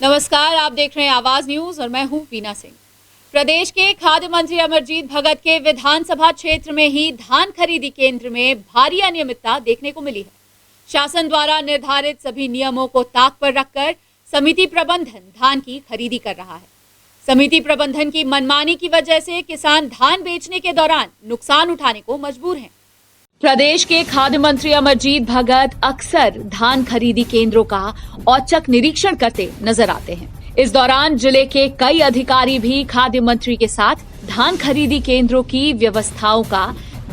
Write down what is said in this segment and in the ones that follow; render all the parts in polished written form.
नमस्कार, आप देख रहे हैं आवाज न्यूज और मैं हूं वीना सिंह। प्रदेश के खाद्य मंत्री अमरजीत भगत के विधानसभा क्षेत्र में ही धान खरीदी केंद्र में भारी अनियमितता देखने को मिली है। शासन द्वारा निर्धारित सभी नियमों को ताक पर रखकर समिति प्रबंधन धान की खरीदी कर रहा है। समिति प्रबंधन की मनमानी की वजह से किसान धान बेचने के दौरान नुकसान उठाने को मजबूर हैं। प्रदेश के खाद्य मंत्री अमरजीत भगत अक्सर धान खरीदी केंद्रों का औचक निरीक्षण करते नजर आते हैं। इस दौरान जिले के कई अधिकारी भी खाद्य मंत्री के साथ धान खरीदी केंद्रों की व्यवस्थाओं का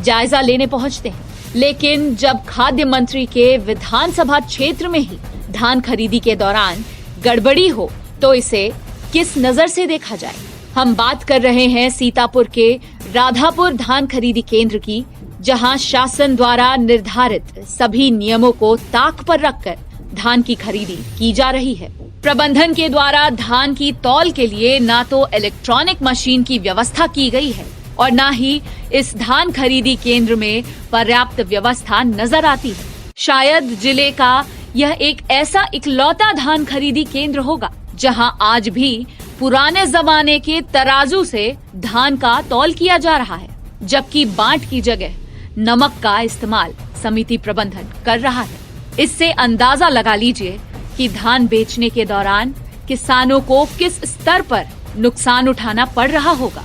जायजा लेने पहुंचते हैं। लेकिन जब खाद्य मंत्री के विधानसभा क्षेत्र में ही धान खरीदी के दौरान गड़बड़ी हो तो इसे किस नजर से देखा जाए। हम बात कर रहे हैं सीतापुर के राधापुर धान खरीदी केंद्र की, जहां शासन द्वारा निर्धारित सभी नियमों को ताक पर रखकर धान की खरीदी की जा रही है। प्रबंधन के द्वारा धान की तौल के लिए ना तो इलेक्ट्रॉनिक मशीन की व्यवस्था की गई है और ना ही इस धान खरीदी केंद्र में पर्याप्त व्यवस्था नजर आती है। शायद जिले का यह एक ऐसा इकलौता धान खरीदी केंद्र होगा जहां आज भी पुराने जमाने के तराजू से धान का तौल किया जा रहा है, जबकि बांट की जगह नमक का इस्तेमाल समिति प्रबंधन कर रहा है। इससे अंदाजा लगा लीजिए कि धान बेचने के दौरान किसानों को किस स्तर पर नुकसान उठाना पड़ रहा होगा।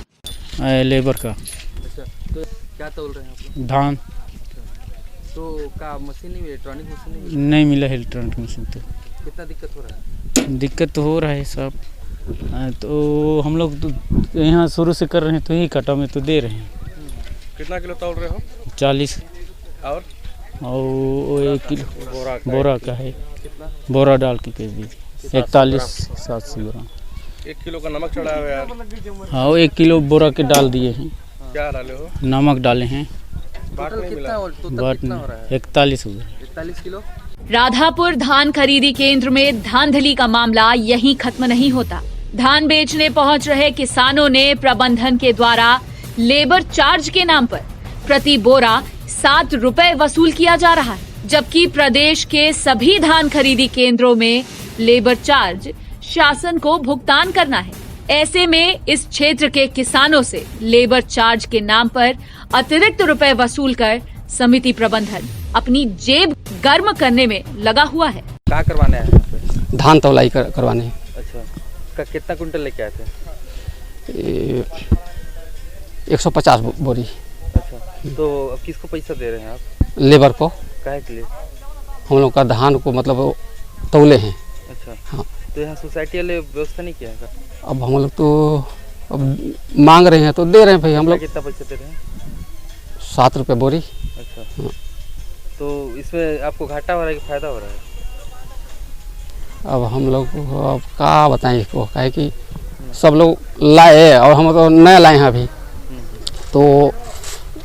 लेबर का। अच्छा, तो क्या तोल रहे हैं आप लोग? धान। तो का मशीन नहीं, इलेक्ट्रॉनिक मशीन नहीं मिला है इलेक्ट्रॉनिक मशीन। तो कितना दिक्कत हो रहा है? दिक्कत तो हो रहा है सब। तो हम लोग तो यहाँ शुरू से कर रहे हैं, तो यही कटा में तो दे रहे हैं। कितना किलो तोल रहे हो? 40। और 1 किलो बोरा का है। कितना बोरा डाल के भेज दीजिए। 41-700 ग्राम। 1 किलो का नमक चढ़ा हुआ है यार। हाँ, 1 किलो बोरा के डाल दिए हैं। क्या डाले हो? नमक डाले हैं। टोटल कितना हो रहा है? 41 हो गया। 41 किलो। राधापुर धान खरीदी केंद्र में धांधली का मामला यहीं खत्म नहीं होता। धान बेचने पहुंच रहे किसानों ने प्रबंधन के द्वारा लेबर चार्ज के नाम पर प्रति बोरा 7 रुपए वसूल किया जा रहा है, जबकि प्रदेश के सभी धान खरीदी केंद्रों में लेबर चार्ज शासन को भुगतान करना है। ऐसे में इस क्षेत्र के किसानों से लेबर चार्ज के नाम पर अतिरिक्त रुपए वसूल कर समिति प्रबंधन अपनी जेब गर्म करने में लगा हुआ है। क्या करवाने आए हैं? धान तौलाई करवाने। अच्छा, कितना कुंटल लेके आए थे? 150 बोरी। अच्छा, तो अब किसको पैसा दे रहे हैं आप? लेबर को। काहे के लिए? हम लोग का धान को मतलब तौले हैं। अच्छा, हाँ। तो यहाँ सोसाइटी वाले व्यवस्था नहीं किया है? अब हम लोग तो अब मांग रहे हैं तो दे रहे हैं भाई। हम लोग कितना पैसा दे रहे हैं? 7 रुपये बोरी। अच्छा, हाँ। तो इसमें आपको घाटा हो रहा है कि फायदा हो रहा है? अब हम लोग अब क्या बताएं इसको, काहे कि सब लोग लाए और हम तो नया लाए हैं अभी, तो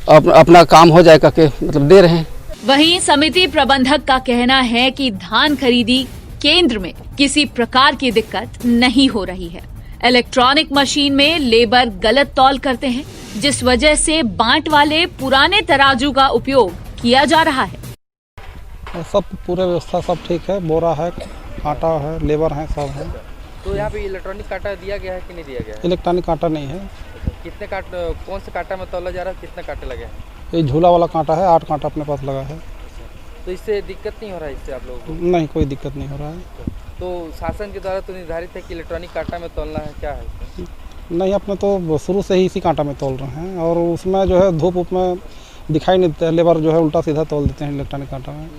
अपना काम हो जाएगा के मतलब दे रहे हैं। वहीं समिति प्रबंधक का कहना है कि धान खरीदी केंद्र में किसी प्रकार की दिक्कत नहीं हो रही है। इलेक्ट्रॉनिक मशीन में लेबर गलत तौल करते हैं, जिस वजह से बांट वाले पुराने तराजू का उपयोग किया जा रहा है। सब पूरे व्यवस्था सब ठीक है, बोरा है, कांटा है, लेबर है, सब है। तो यहाँ पे इलेक्ट्रॉनिक कांटा दिया गया है कि नहीं दिया गया है? इलेक्ट्रॉनिक कांटा नहीं है। कितने कौन से कांटा में तौला जा रहा है? कितने कांटे लगे हैं? ये झूला वाला कांटा है, 8 कांटा अपने पास लगा है। तो इससे दिक्कत नहीं हो रहा है इससे आप लोगों को? नहीं, कोई दिक्कत नहीं हो रहा है। तो शासन के द्वारा तो निर्धारित है कि इलेक्ट्रॉनिक कांटा में तौलना है, क्या है? नहीं, अपने तो शुरू से ही इसी कांटा में तौल रहे हैं और उसमें जो है धूप उप में दिखाई नहीं देता है। लेबर जो है उल्टा सीधा तौल देते हैं इलेक्ट्रॉनिक कांटा में।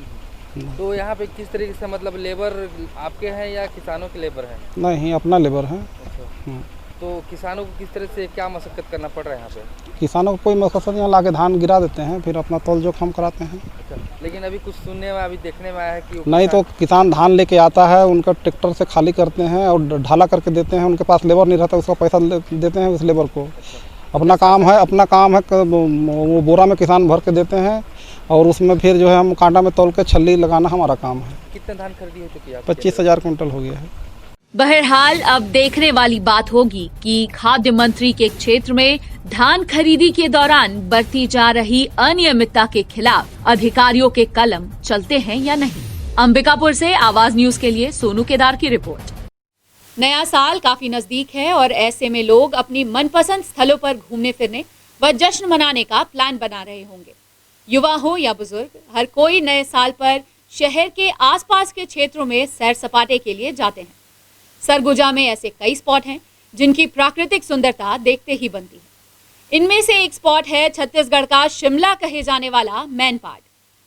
तो यहाँ पे किस तरीके से मतलब लेबर आपके हैं या किसानों के लेबर हैं? नहीं, अपना लेबर है। अच्छा, तो किसानों को किस तरह से क्या मशक्कत करना पड़ रहा है यहाँ पे? किसानों को कोई मकसद यहाँ ला के धान गिरा देते हैं, फिर अपना तौल जोख हम कराते हैं। अच्छा, लेकिन अभी कुछ सुनने में, अभी देखने में आया है कि नहीं, तो किसान धान लेके आता है, उनका ट्रैक्टर से खाली करते हैं और ढाला करके देते हैं। उनके पास लेबर नहीं रहता, उसका पैसा देते हैं उस लेबर को। अपना काम है वो बोरा में किसान भर के देते हैं और उसमें फिर जो है हम कांटा में तौल के छल्ली लगाना हमारा काम है। कितने धान खरीदी हो चुकी है? 25,000 कुंटल हो गया है। बहरहाल अब देखने वाली बात होगी कि खाद्य मंत्री के क्षेत्र में धान खरीदी के दौरान बरती जा रही अनियमितता के खिलाफ अधिकारियों के कलम चलते हैं या नहीं। अंबिकापुर से आवाज न्यूज के लिए सोनू केदार की रिपोर्ट। नया साल काफी नजदीक है और ऐसे में लोग अपनी मनपसंद स्थलों पर घूमने फिरने व जश्न मनाने का प्लान बना रहे होंगे। युवा हो या बुजुर्ग, हर कोई नए साल पर शहर के आसपास के क्षेत्रों में सैर सपाटे के लिए जाते हैं। सरगुजा में ऐसे कई स्पॉट हैं जिनकी प्राकृतिक सुंदरता देखते ही बनती है। इनमें से एक स्पॉट है छत्तीसगढ़ का शिमला कहे जाने वाला मैनपाट,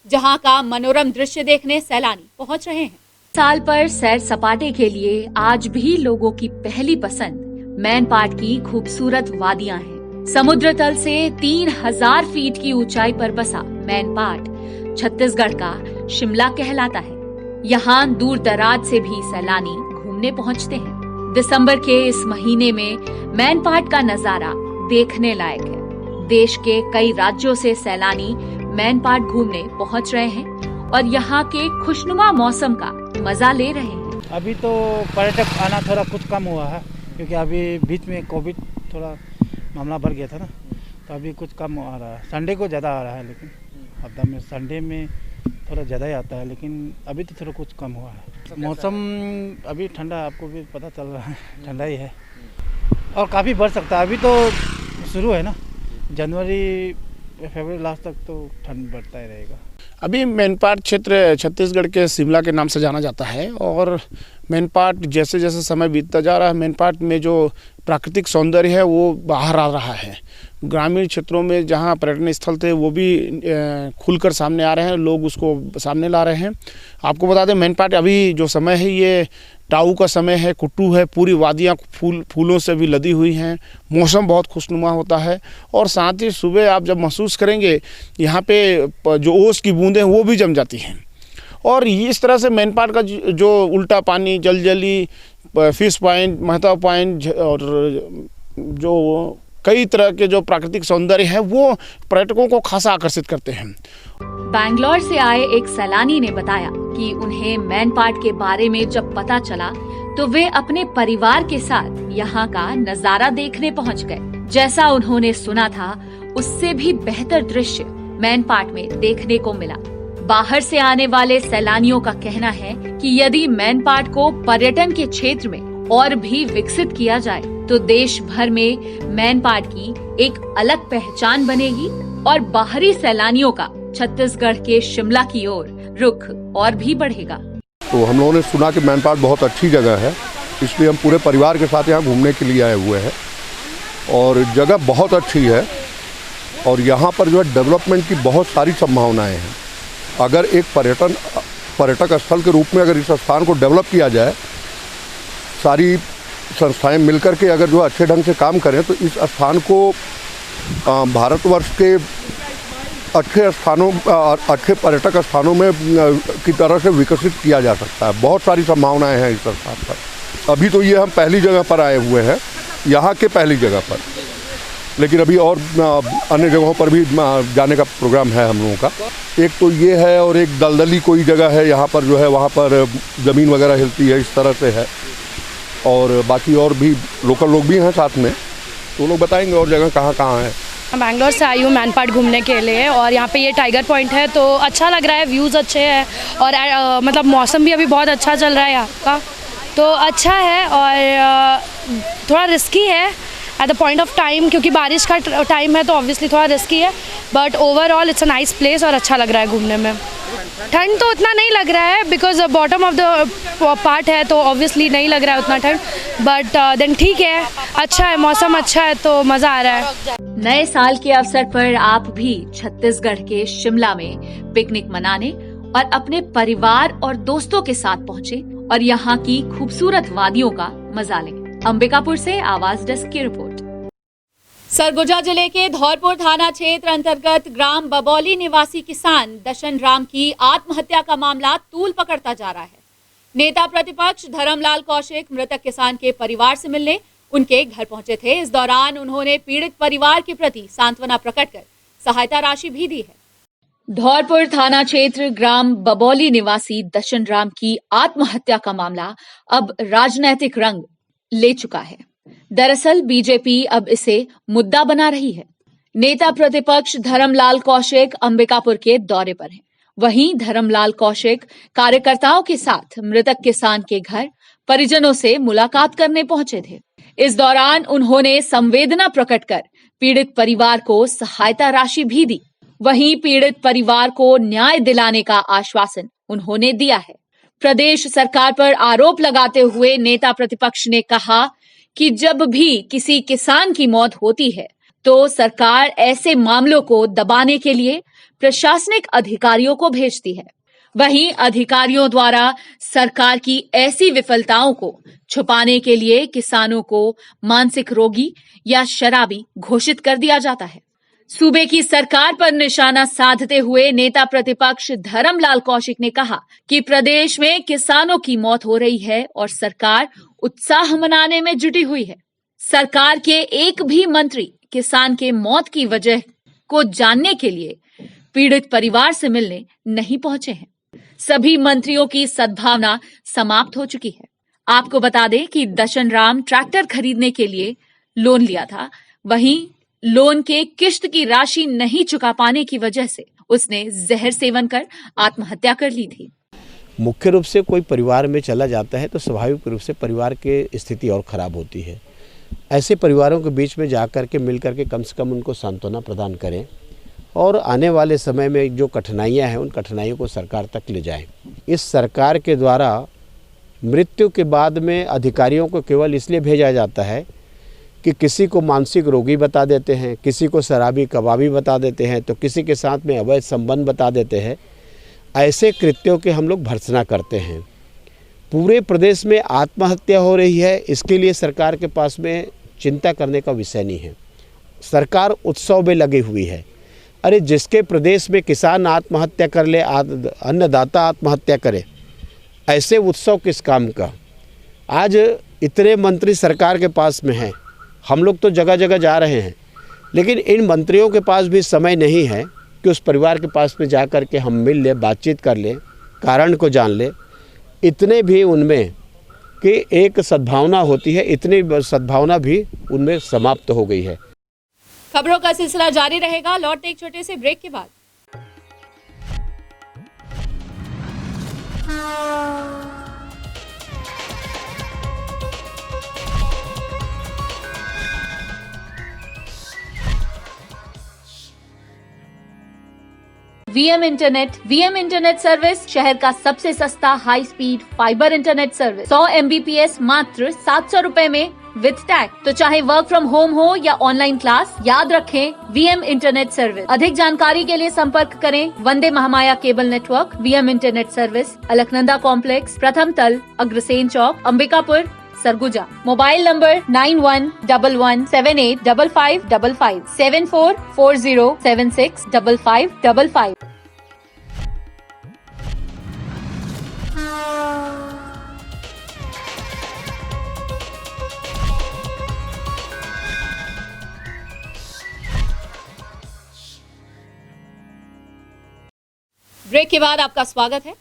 जहां का मनोरम दृश्य देखने सैलानी पहुंच रहे हैं। साल पर सैर सपाटे के लिए आज भी लोगों की पहली पसंद मैनपाट की खूबसूरत वादियां हैं। समुद्र तल से 3000 फीट की ऊंचाई पर बसा मैनपाट छत्तीसगढ़ का शिमला कहलाता है। यहाँ दूर दराज से भी सैलानी घूमने पहुँचते हैं। दिसंबर के इस महीने में मैनपाट का नजारा देखने लायक है। देश के कई राज्यों से सैलानी मैनपाट घूमने पहुँच रहे हैं और यहाँ के खुशनुमा मौसम का मजा ले रहे हैं। अभी तो पर्यटक आना थोड़ा कुछ कम हुआ है, क्योंकि अभी बीच में कोविड थोड़ा मामला बढ़ गया था ना, तो अभी कुछ कम आ रहा है। संडे को ज़्यादा आ रहा है, लेकिन हफ्ता में संडे में थोड़ा ज़्यादा ही आता है, लेकिन अभी तो थोड़ा कुछ कम हुआ है। मौसम अभी ठंडा, आपको भी पता चल रहा है, ठंडा ही है और काफ़ी बढ़ सकता है। अभी तो शुरू है ना, जनवरी फरवरी लास्ट तक तो ठंड बढ़ता ही रहेगा। अभी मैनपाट क्षेत्र छत्तीसगढ़ के शिमला के नाम से जाना जाता है और मैनपाट जैसे जैसे समय बीतता जा रहा है, मैनपाट में जो प्राकृतिक सौंदर्य है वो बाहर आ रहा है। ग्रामीण क्षेत्रों में जहाँ पर्यटन स्थल थे वो भी खुलकर सामने आ रहे हैं, लोग उसको सामने ला रहे हैं। आपको बता दें, मैनपाट अभी जो समय है ये टाऊ का समय है, कुट्टू है, पूरी वादियाँ फूलों से भी लदी हुई हैं। मौसम बहुत खुशनुमा होता है और साथ ही सुबह आप जब महसूस करेंगे यहाँ पे जो ओस की बूंदें वो भी जम जाती हैं। और इस तरह से मैनपाट का जो उल्टा पानी, जलजली, फिश पॉइंट, महताब पॉइंट और जो कई तरह के जो प्राकृतिक सौंदर्य है वो पर्यटकों को खासा आकर्षित करते हैं। बैंगलोर से आए एक सैलानी ने बताया कि उन्हें मैनपाट के बारे में जब पता चला तो वे अपने परिवार के साथ यहाँ का नजारा देखने पहुँच गए। जैसा उन्होंने सुना था उससे भी बेहतर दृश्य मैनपाट में देखने को मिला। बाहर से आने वाले सैलानियों का कहना है कि यदि मैनपाट को पर्यटन के क्षेत्र में और भी विकसित किया जाए तो देश भर में मैनपाट की एक अलग पहचान बनेगी और बाहरी सैलानियों का छत्तीसगढ़ के शिमला की ओर रुख और भी बढ़ेगा। तो हम लोगों ने सुना कि मैनपाट बहुत अच्छी जगह है, इसलिए हम पूरे परिवार के साथ यहाँ घूमने के लिए आए हुए हैं और जगह बहुत अच्छी है और यहाँ पर जो है डेवलपमेंट की बहुत सारी संभावनाएं हैं। अगर एक पर्यटक स्थल के रूप में अगर इस स्थान को डेवलप किया जाए, सारी संस्थाएं मिलकर के अगर जो अच्छे ढंग से काम करें तो इस स्थान को भारतवर्ष के अच्छे पर्यटक स्थानों में की तरह से विकसित किया जा सकता है। बहुत सारी संभावनाएं हैं इस स्थान पर। अभी तो ये हम पहली जगह पर आए हुए हैं, यहाँ के पहली जगह पर, लेकिन अभी और अन्य जगहों पर भी जाने का प्रोग्राम है हम लोगों का। एक तो ये है और एक दलदली कोई जगह है यहाँ पर जो है, वहाँ पर ज़मीन वगैरह हिलती है, इस तरह से है। और बाकी और भी लोकल लोग भी हैं साथ में, तो लोग बताएंगे और जगह कहाँ कहाँ है। बैंगलोर से आई हूँ मैनपाट घूमने के लिए और यहाँ पे ये टाइगर पॉइंट है तो अच्छा लग रहा है, व्यूज़ अच्छे हैं और मतलब मौसम भी अभी बहुत अच्छा चल रहा है यहाँ का, तो अच्छा है। और थोड़ा रिस्की है at the point of time, क्योंकि बारिश का टाइम है तो ऑब्वियसली थोड़ा रिस्की है, but overall it's a nice place और अच्छा लग रहा है घूमने में। ठंड तो उतना नहीं लग रहा है because bottom of the part है तो ऑब्वियसली नहीं लग रहा है उतना ठंड, बट देन ठीक है, अच्छा है, मौसम अच्छा है तो मज़ा आ रहा है। नए साल के अवसर पर आप भी छत्तीसगढ़ के शिमला में पिकनिक मनाने और अपने परिवार और दोस्तों के साथ पहुँचे और यहाँ की खूबसूरत वादियों का मजा लें। अंबिकापुर से आवाज डेस्क की रिपोर्ट। सरगुजा जिले के धौरपुर थाना क्षेत्र अंतर्गत ग्राम बबौली निवासी किसान दशन राम की आत्महत्या का मामला तूल पकड़ता जा रहा है। नेता प्रतिपक्ष धर्मलाल कौशिक मृतक किसान के परिवार से मिलने उनके घर पहुंचे थे। इस दौरान उन्होंने पीड़ित परिवार के प्रति सांत्वना प्रकट कर सहायता राशि भी दी है। धौरपुर थाना क्षेत्र ग्राम बबौली निवासी दशन राम की आत्महत्या का मामला अब राजनीतिक रंग ले चुका है। दरअसल बीजेपी अब इसे मुद्दा बना रही है। नेता प्रतिपक्ष धर्मलाल कौशिक अंबिकापुर के दौरे पर हैं वहीं धर्मलाल कौशिक कार्यकर्ताओं के साथ मृतक किसान के घर परिजनों से मुलाकात करने पहुंचे थे। इस दौरान उन्होंने संवेदना प्रकट कर पीड़ित परिवार को सहायता राशि भी दी। वहीं पीड़ित परिवार को न्याय दिलाने का आश्वासन उन्होंने दिया है। प्रदेश सरकार पर आरोप लगाते हुए नेता प्रतिपक्ष ने कहा कि जब भी किसी किसान की मौत होती है तो सरकार ऐसे मामलों को दबाने के लिए प्रशासनिक अधिकारियों को भेजती है। वहीं अधिकारियों द्वारा सरकार की ऐसी विफलताओं को छुपाने के लिए किसानों को मानसिक रोगी या शराबी घोषित कर दिया जाता है। सूबे की सरकार पर निशाना साधते हुए नेता प्रतिपक्ष धर्मलाल कौशिक ने कहा कि प्रदेश में किसानों की मौत हो रही है और सरकार उत्साह मनाने में जुटी हुई है। सरकार के एक भी मंत्री किसान के मौत की वजह को जानने के लिए पीड़ित परिवार से मिलने नहीं पहुंचे हैं। सभी मंत्रियों की सद्भावना समाप्त हो चुकी है। आपको बता दें कि दशन राम ट्रैक्टर खरीदने के लिए लोन लिया था। वहीं लोन के किश्त की राशि नहीं चुका पाने की वजह से उसने जहर सेवन कर आत्महत्या कर ली थी। मुख्य रूप से कोई परिवार में चला जाता है तो स्वाभाविक रूप से परिवार की स्थिति और ख़राब होती है। ऐसे परिवारों के बीच में जाकर के मिल करके कम से कम उनको सांत्वना प्रदान करें और आने वाले समय में जो कठिनाइयां हैं उन कठिनाइयों को सरकार तक ले जाएं। इस सरकार के द्वारा मृत्यु के बाद में अधिकारियों को केवल इसलिए भेजा जाता है कि किसी को मानसिक रोगी बता देते हैं, किसी को शराबी कबाबी बता देते हैं, तो किसी के साथ में अवैध संबंध बता देते हैं। ऐसे कृत्यों के हम लोग भर्त्सना करते हैं। पूरे प्रदेश में आत्महत्या हो रही है, इसके लिए सरकार के पास में चिंता करने का विषय नहीं है। सरकार उत्सव में लगी हुई है। अरे जिसके प्रदेश में किसान आत्महत्या कर ले, अन्नदाता आत्महत्या करे, ऐसे उत्सव किस काम का। आज इतने मंत्री सरकार के पास में हैं, हम लोग तो जगह जगह जा रहे हैं, लेकिन इन मंत्रियों के पास भी समय नहीं है कि उस परिवार के पास में जा कर के हम मिल ले, बातचीत कर ले, कारण को जान ले। इतने भी उनमें कि एक सद्भावना होती है, इतनी सद्भावना भी उनमें समाप्त हो गई है। खबरों का सिलसिला जारी रहेगा। लौटते एक छोटे से ब्रेक के बाद। वीएम इंटरनेट सर्विस शहर का सबसे सस्ता high speed fibre internet service. 100 MBPS मात्र 700 रुपए में विद टैग। तो चाहे वर्क फ्रॉम होम हो या ऑनलाइन क्लास, याद रखें वीएम इंटरनेट सर्विस। अधिक जानकारी के लिए संपर्क करें Vande Mahamaya cable network. VM internet service, Alaknanda complex, प्रथम तल, Agrasen Chowk, Ambikapur, Surguja. Mobile number 9111785555 7440765555। Break के बाद आपका स्वागत है।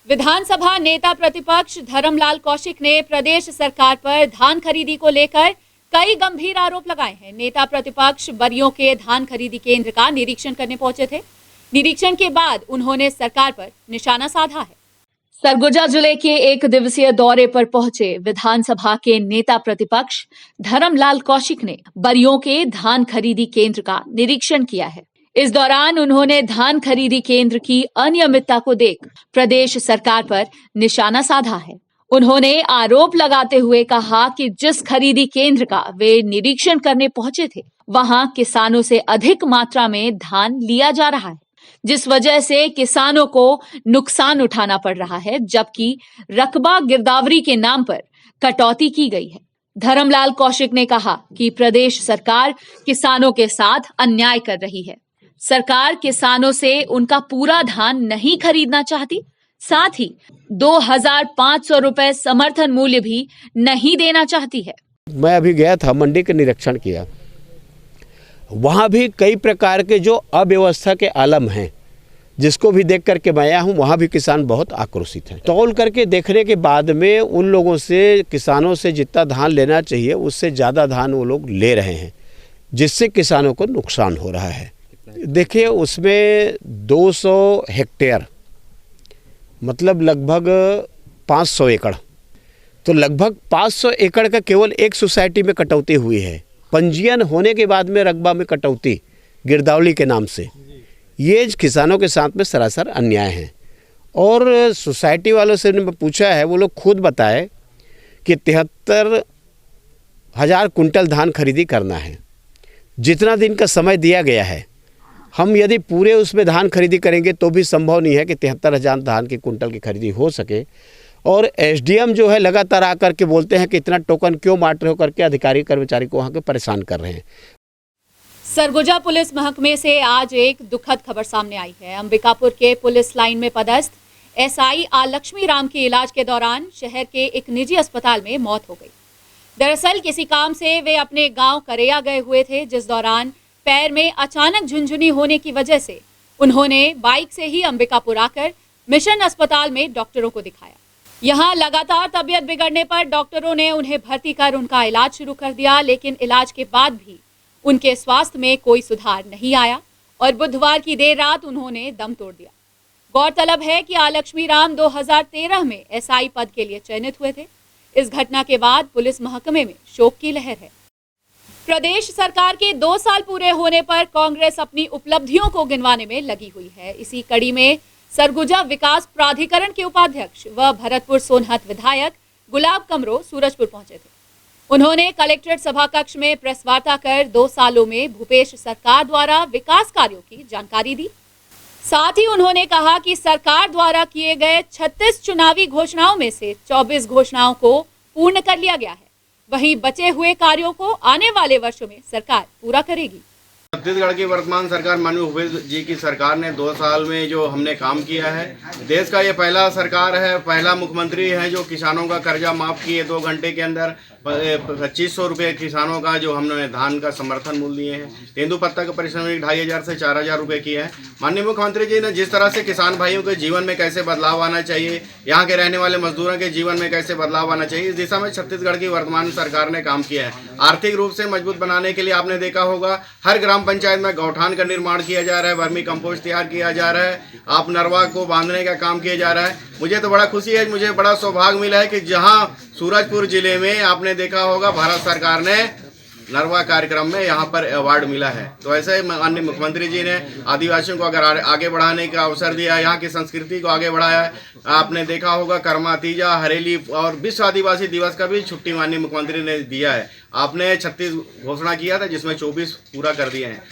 विधानसभा नेता प्रतिपक्ष धर्मलाल कौशिक ने प्रदेश सरकार पर धान खरीदी को लेकर कई गंभीर आरोप लगाए हैं। नेता प्रतिपक्ष बरियों के धान खरीदी केंद्र का निरीक्षण करने पहुंचे थे। निरीक्षण के बाद उन्होंने सरकार पर निशाना साधा है। सरगुजा जिले के एक दिवसीय दौरे पर पहुंचे विधानसभा के नेता प्रतिपक्ष धर्मलाल कौशिक ने बरियों के धान खरीदी केंद्र का निरीक्षण किया है। इस दौरान उन्होंने धान खरीदी केंद्र की अनियमितता को देख प्रदेश सरकार पर निशाना साधा है। उन्होंने आरोप लगाते हुए कहा कि जिस खरीदी केंद्र का वे निरीक्षण करने पहुंचे थे, वहां किसानों से अधिक मात्रा में धान लिया जा रहा है, जिस वजह से किसानों को नुकसान उठाना पड़ रहा है, जबकि रकबा गिरदावरी के नाम पर कटौती की गई है। धर्मलाल कौशिक ने कहा कि प्रदेश सरकार किसानों के साथ अन्याय कर रही है। सरकार किसानों से उनका पूरा धान नहीं खरीदना चाहती, साथ ही 2500 रुपए समर्थन मूल्य भी नहीं देना चाहती है। मैं अभी गया था, मंडी का निरीक्षण किया। वहाँ भी कई प्रकार के जो अव्यवस्था के आलम हैं, जिसको भी देख करके मैं आया हूँ, वहाँ भी किसान बहुत आक्रोशित हैं। तौल करके देखने के बाद में उन लोगों से, किसानों से जितना धान लेना चाहिए उससे ज़्यादा धान वो लोग ले रहे हैं, जिससे किसानों को नुकसान हो रहा है। देखिए, उसमें 200 हेक्टेयर मतलब लगभग 500 एकड़। तो लगभग 500 एकड़ का केवल एक सोसाइटी में कटौती हुई है। पंजीयन होने के बाद में रकबा में कटौती गिरदावली के नाम से, ये किसानों के साथ में सरासर अन्याय है। और सोसाइटी वालों से मैंने पूछा है, वो लोग खुद बताए कि 73,000 कुंटल धान खरीदी करना है। जितना दिन का समय दिया गया है, हम यदि पूरे उसमें धान खरीदी करेंगे तो भी संभव नहीं है कि 73,000 धान की कुंटल की खरीदी हो सके। और एसडीएम जो है लगातार आकर के बोलते हैं कि इतना टोकन क्यों बांट रहे हो करके अधिकारी कर्मचारी को वहाँ के परेशान कर रहे हैं। सरगुजा पुलिस महकमे से आज एक दुखद खबर सामने आई है। अंबिकापुर के पुलिस लाइन में पदस्थ एसआई लक्ष्मी राम के इलाज के दौरान शहर के एक निजी अस्पताल में मौत हो गई। दरअसल किसी काम से वे अपने गांव करैया गए हुए थे, जिस दौरान पैर में अचानक झुनझुनी होने की वजह से उन्होंने बाइक से ही अंबिकापुर आकर मिशन अस्पताल में डॉक्टरों को दिखाया। यहां लगातार तबीयत बिगड़ने पर डॉक्टरों ने उन्हें भर्ती कर उनका इलाज शुरू कर दिया, लेकिन इलाज के बाद भी उनके स्वास्थ्य में कोई सुधार नहीं आया और बुधवार की देर रात उन्होंने दम तोड़ दिया। गौरतलब है कि लक्ष्मी राम 2013 में एसआई पद के लिए चयनित हुए थे। इस घटना के बाद पुलिस महकमे में शोक की लहर है। प्रदेश सरकार के 2 साल पूरे होने पर कांग्रेस अपनी उपलब्धियों को गिनवाने में लगी हुई है। इसी कड़ी में सरगुजा विकास प्राधिकरण के उपाध्यक्ष व भरतपुर सोनहत विधायक गुलाब कमरो सूरजपुर पहुंचे थे। उन्होंने कलेक्ट्रेट सभा कक्ष में प्रेस वार्ता कर 2 सालों में भूपेश सरकार द्वारा विकास कार्यों की जानकारी दी। साथ ही उन्होंने कहा कि सरकार द्वारा किए गए 36 चुनावी घोषणाओं में से 24 घोषणाओं को पूर्ण कर लिया गया है। वहीं बचे हुए कार्यों को आने वाले वर्षों में सरकार पूरा करेगी। छत्तीसगढ़ की वर्तमान सरकार माननीय भूपेश जी की सरकार ने 2 साल में जो हमने काम किया है, देश का ये पहला सरकार है, पहला मुख्यमंत्री है जो किसानों का कर्जा माफ किए 2 घंटे के अंदर। 2500 रुपये किसानों का जो हमने धान का समर्थन मूल्य दिए हैं। तेंदुपत्ता का पारिश्रमिक 2500 से 4000 रुपये किया है। माननीय मुख्यमंत्री जी ने जिस तरह से किसान भाइयों के जीवन में कैसे बदलाव आना चाहिए, यहाँ के रहने वाले मजदूरों के जीवन में कैसे बदलाव आना चाहिए, इस दिशा में छत्तीसगढ़ की वर्तमान सरकार ने काम किया है। आर्थिक रूप से मजबूत बनाने के लिए आपने देखा होगा हर ग्राम पंचायत में गौठान का निर्माण किया जा रहा है, वर्मी कंपोस्ट तैयार किया जा रहा है, आप नरवा को बांधने का काम किया जा रहा है। मुझे तो बड़ा खुशी है, मुझे बड़ा सौभाग्य मिला है कि जहां सूरजपुर जिले में आपने देखा होगा भारत सरकार ने नरवा कार्यक्रम में यहाँ पर अवार्ड मिला है। तो ऐसे माननीय मुख्यमंत्री जी ने आदिवासियों को अगर आगे बढ़ाने का अवसर दिया, यहाँ की संस्कृति को आगे बढ़ाया है। आपने देखा होगा कर्मा तीजा, हरेली और विश्व आदिवासी दिवस का भी छुट्टी माननीय मुख्यमंत्री ने दिया है। आपने 36 घोषणा किया था जिसमें 24 पूरा कर दिए हैं।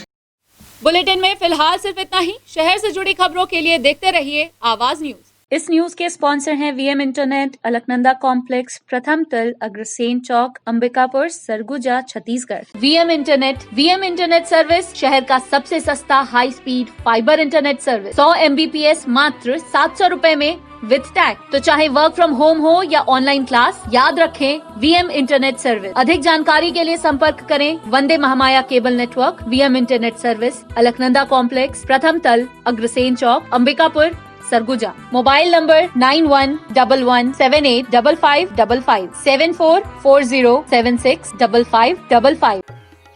बुलेटिन में फिलहाल सिर्फ इतना ही। शहर से जुड़ी खबरों के लिए देखते रहिए आवाज न्यूज। इस न्यूज के स्पॉन्सर हैं वीएम इंटरनेट, अलकनंदा कॉम्प्लेक्स, प्रथम तल, Agrasen Chowk, Ambikapur, Surguja, Chhattisgarh. VM internet service शहर का सबसे सस्ता high speed fibre internet service. 100 MBPS मात्र 700 रुपए में विद टैग। तो चाहे वर्क फ्रॉम होम हो या ऑनलाइन क्लास, याद रखें वीएम इंटरनेट सर्विस। अधिक जानकारी के लिए संपर्क करें Vande Mahamaya cable network. VM internet service, Alaknanda complex, प्रथम तल, अग्रसेन चौक, अंबिकापुर, सरगुजा। Mobile number 9111785555 7440765555।